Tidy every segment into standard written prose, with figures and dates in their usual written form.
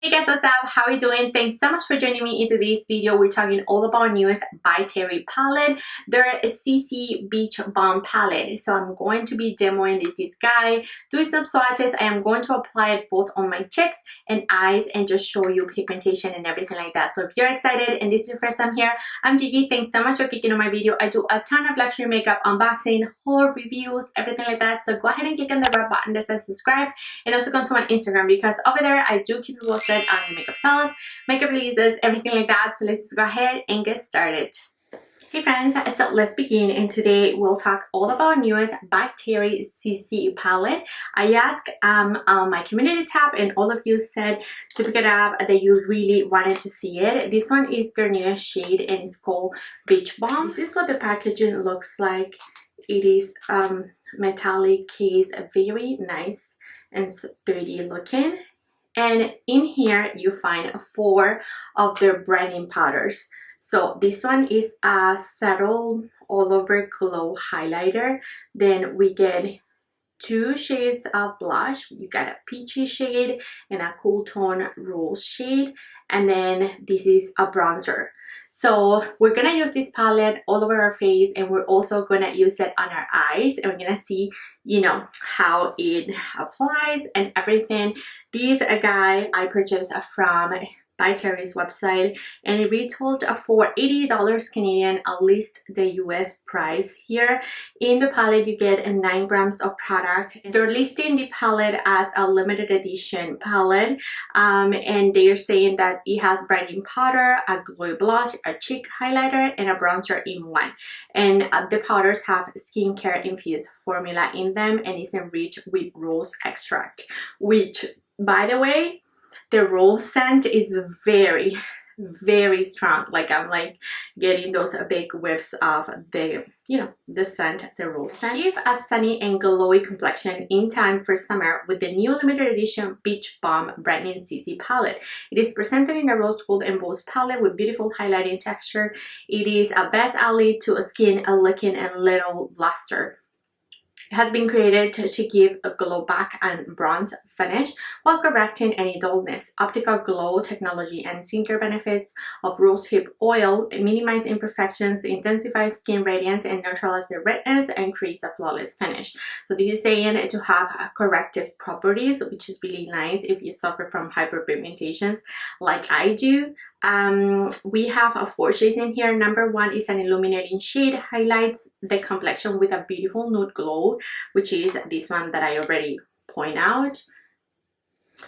Hey guys, what's up? How are you doing? Thanks so much for joining me into this video. We're talking all about our newest byterry palette, their CC Beach Balm palette. So I'm going to be demoing this guy, doing some swatches. I am going to apply it both on my cheeks and eyes and just show you pigmentation and everything like that. So if you're excited and this is your first time here, I'm Gigi. Thanks so much for clicking on my video. I do a ton of luxury makeup unboxing, haul reviews, everything like that. So go ahead and click on the red button that says subscribe, and also come to my Instagram because over there I do keep you posted on makeup sales, makeup releases, everything like that. So let's just go ahead and get started. Hey friends, so let's begin, and today we'll talk all about our newest byterry CC palette. I asked on my community tab and all of you said to pick it up, that you really wanted to see it. This one is their newest shade and it's called Beach Balm. This is what the packaging looks like. It is metallic case, very nice and sturdy looking. And in here you find 4 of their brightening powders. So this one is a subtle all over glow highlighter. Then we get 2 shades of blush. You got a peachy shade and a cool tone rose shade. And then this is a bronzer. So we're gonna use this palette all over our face, and we're also gonna use it on our eyes, and we're gonna see, you know, how it applies and everything. This guy I purchased from byterry's website, and it retailed for $80 Canadian, at least the US price. Here in the palette you get 9 grams of product. They're listing the palette as a limited edition palette, and they're saying that it has brightening powder, a glow blush, a cheek highlighter, and a bronzer in one. And the powders have skincare infused formula in them, and it's enriched with rose extract, which, by the way, the rose scent is very, very strong. Like I'm like getting those big whiffs of the, you know, the scent, the rose scent. Achieve a sunny and glowy complexion in time for summer with the new limited edition Beach Balm Brightening CC palette. It is presented in a rose gold embossed palette with beautiful highlighting texture. It is a best ally to a skin looking and little luster. It has been created to give a glow back and bronze finish while correcting any dullness. Optical glow technology and skincare benefits of rosehip oil minimize imperfections, intensify skin radiance, and neutralize the redness and creates a flawless finish. So this is saying to have corrective properties, which is really nice if you suffer from hyperpigmentations like I do. We have 4 shades in here. Number 1 is an illuminating shade, highlights the complexion with a beautiful nude glow, which is this one that I already point out.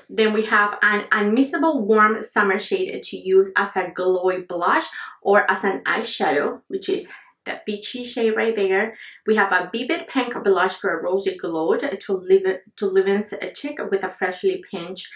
Then we have an unmissable warm summer shade to use as a glowy blush or as an eyeshadow, which is the peachy shade right there. We have a vivid pink blush for a rosy glow to leaven a cheek with a freshly pinched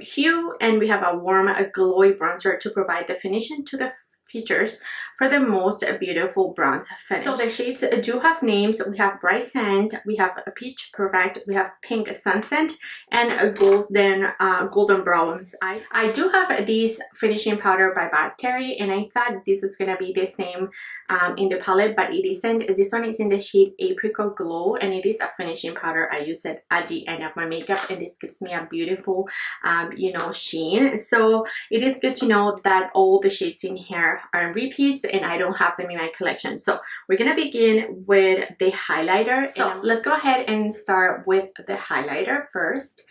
hue, and we have a warm glowy bronzer to provide definition to the features for the most beautiful bronze finish. So the shades do have names. We have Bright Sand, we have a Peach Perfect, we have Pink Sunset, and a golden bronze. I do have this finishing powder by byterry, and I thought this was gonna be the same in the palette, but it isn't. This one is in the shade Apricot Glow, and it is a finishing powder. I use it at the end of my makeup, and this gives me a beautiful you know, sheen. So it is good to know that all the shades in here are repeats, and I don't have them in my collection. So we're gonna begin with the highlighter. So let's go ahead and start with the highlighter first.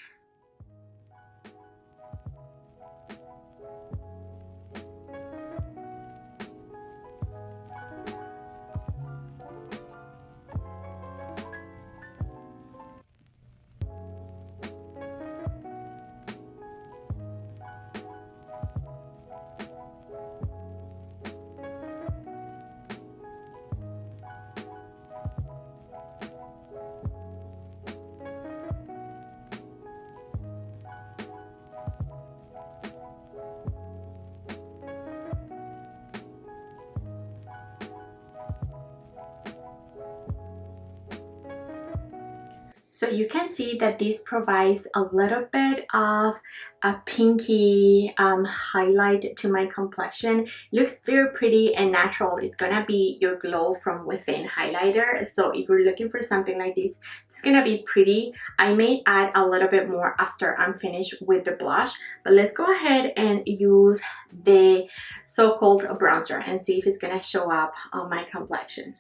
So you can see that this provides a little bit of a pinky highlight to my complexion. It looks very pretty and natural. It's gonna be your glow from within highlighter. So if you're looking for something like this, it's gonna be pretty. I may add a little bit more after I'm finished with the blush, but let's go ahead and use the so-called bronzer and see if it's gonna show up on my complexion.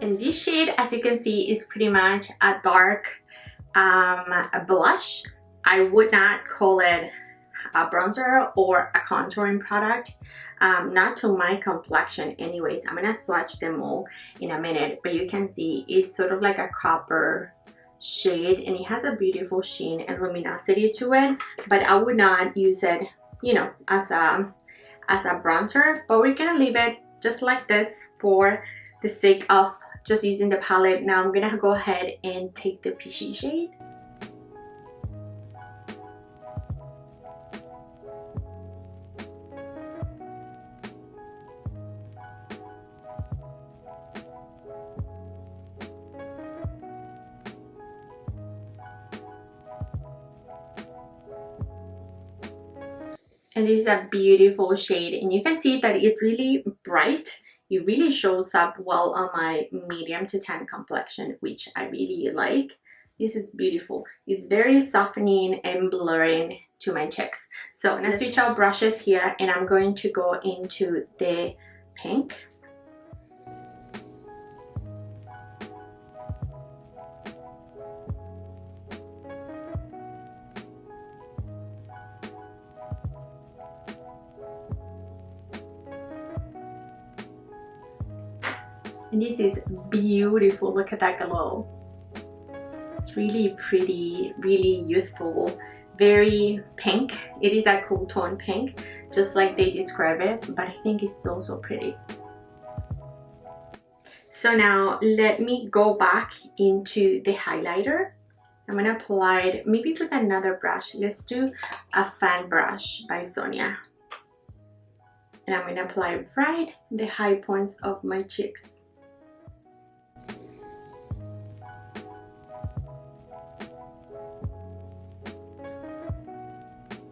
And this shade, as you can see, is pretty much a dark a blush. I would not call it a bronzer or a contouring product, not to my complexion anyways. I'm gonna swatch them all in a minute, but you can see it's sort of like a copper shade and it has a beautiful sheen and luminosity to it, but I would not use it, you know, as a bronzer. But we're gonna leave it just like this for the sake of just using the palette. Now I'm gonna go ahead and take the peachy shade. And this is a beautiful shade, and you can see that it's really bright. It really shows up well on my medium to tan complexion, which I really like. This is beautiful. It's very softening and blurring to my cheeks. So I'm gonna switch out brushes here, and I'm going to go into the pink. And this is beautiful. Look at that glow. It's really pretty, really youthful, very pink. It is a cool tone pink, just like they describe it, but I think it's so pretty. So now let me go back into the highlighter. I'm gonna apply it maybe with another brush. Let's do a fan brush by Sonia. And I'm gonna apply it right in the high points of my cheeks.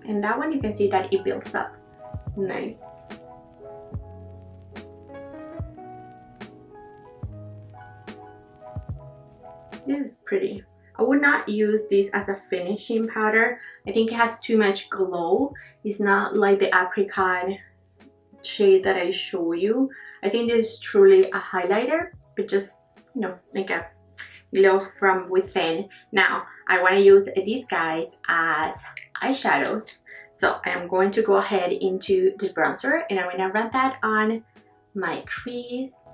And that one, you can see that it builds up nice. This is pretty. I would not use this as a finishing powder. I think it has too much glow. It's not like the apricot shade that I show you. I think this is truly a highlighter, but just, you know, like a glow from within. Now I want to use these guys as eyeshadows, so I am going to go ahead into the bronzer and I'm going to run that on my crease.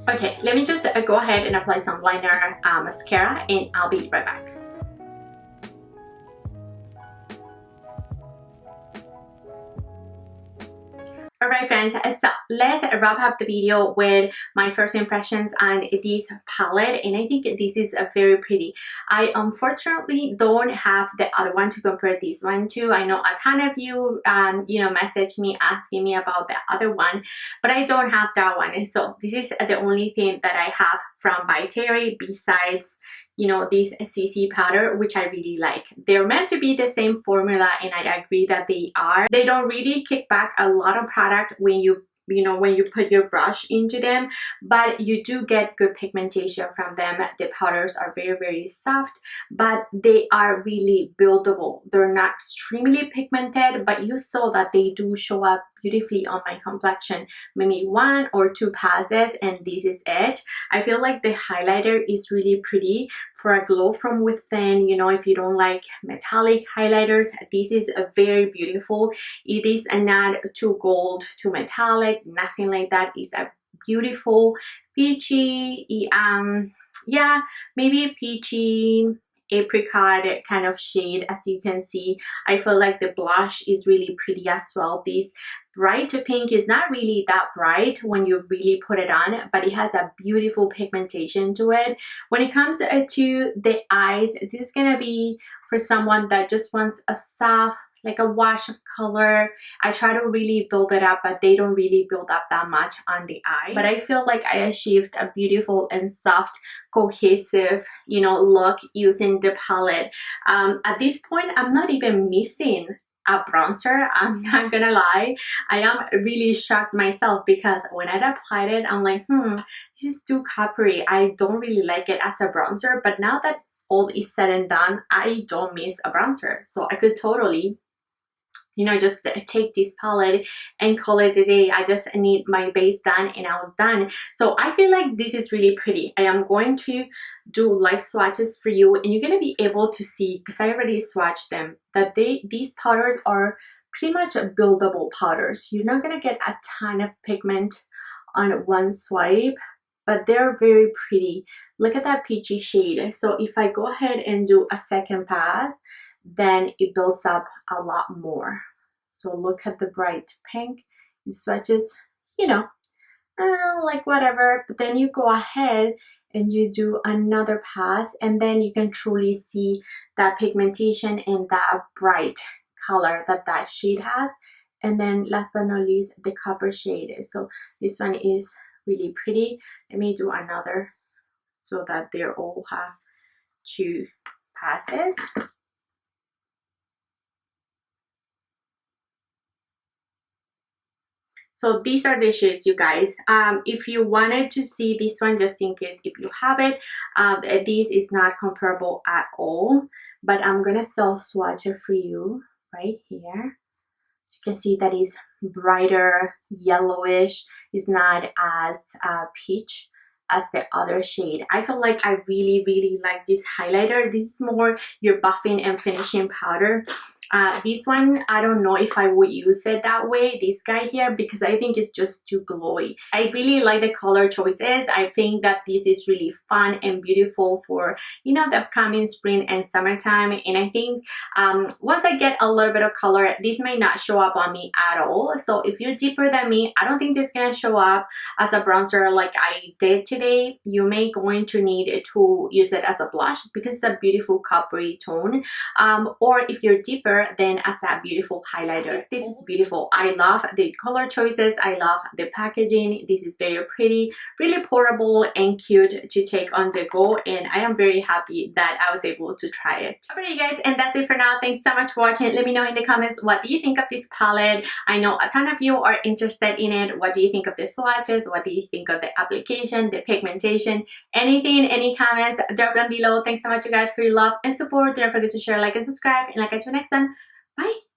Okay, let me just go ahead and apply some liner mascara and I'll be right back. Alright friends, so let's wrap up the video with my first impressions on this palette, and I think this is very pretty. I unfortunately don't have the other one to compare this one to. I know a ton of you messaged me asking me about the other one, but I don't have that one. So this is the only thing that I have from byterry besides this CC powder, which I really like. They're meant to be the same formula, and I agree that they are. They don't really kick back a lot of product when you put your brush into them, but you do get good pigmentation from them. The powders are very, very soft, but they are really buildable. They're not extremely pigmented, but you saw that they do show up beautifully on my complexion. Maybe 1 or 2 passes and this is it. I feel like the highlighter is really pretty for a glow from within. If you don't like metallic highlighters, this is a very beautiful. It is not too gold, too metallic, nothing like that. It's a beautiful peachy, yeah, maybe peachy apricot kind of shade. As you can see, I feel like the blush is really pretty as well. This bright pink is not really that bright when you really put it on, but it has a beautiful pigmentation to it. When it comes to the eyes, this is gonna be for someone that just wants a soft, like a wash of color. I try to really build it up, but they don't really build up that much on the eye. But I feel like I achieved a beautiful and soft, cohesive, look using the palette. At this point, I'm not even missing a bronzer. I'm not gonna lie. I am really shocked myself because when I applied it, I'm like, this is too coppery. I don't really like it as a bronzer. But now that all is said and done, I don't miss a bronzer. So I could totally just take this palette and call it a day. I just need my base done and I was done. So I feel like this is really pretty. I am going to do live swatches for you, and you're going to be able to see, because I already swatched them, that these powders are pretty much buildable powders. You're not going to get a ton of pigment on one swipe, but they're very pretty. Look at that peachy shade. So if I go ahead and do a second pass, then it builds up a lot more. So look at the bright pink. You swatches, like whatever, but then you go ahead and you do another pass, and then you can truly see that pigmentation and that bright color that shade has. And then last but not least, the copper shade. So this one is really pretty. Let me do another so that they all have 2 passes. So these are the shades, you guys. If you wanted to see this one, just in case if you have it, this is not comparable at all, but I'm gonna still swatch it for you right here. So you can see that is brighter yellowish. It's not as peach as the other shade. I feel like I really, really like this highlighter. This is more your buffing and finishing powder. This one, I don't know if I would use it that way, this guy here, because I think it's just too glowy. I really like the color choices. I think that this is really fun and beautiful for, the upcoming spring and summertime. And I think once I get a little bit of color, this may not show up on me at all. So if you're deeper than me, I don't think this is gonna show up as a bronzer like I did today. You may going to need to use it as a blush because it's a beautiful coppery tone. Or if you're deeper, then as a beautiful highlighter. This is beautiful. I love the color choices. I love the packaging. This is very pretty, really portable and cute to take on the go, and I am very happy that I was able to try it. Alright you guys, and that's it for now. Thanks so much for watching. Let me know in the comments, what do you think of this palette? I know a ton of you are interested in it. What do you think of the swatches? What do you think of the application, the pigmentation? Anything, any comments, drop them below. Thanks so much you guys for your love and support. Don't forget to share, like, and subscribe, and I'll catch you next time. Bye!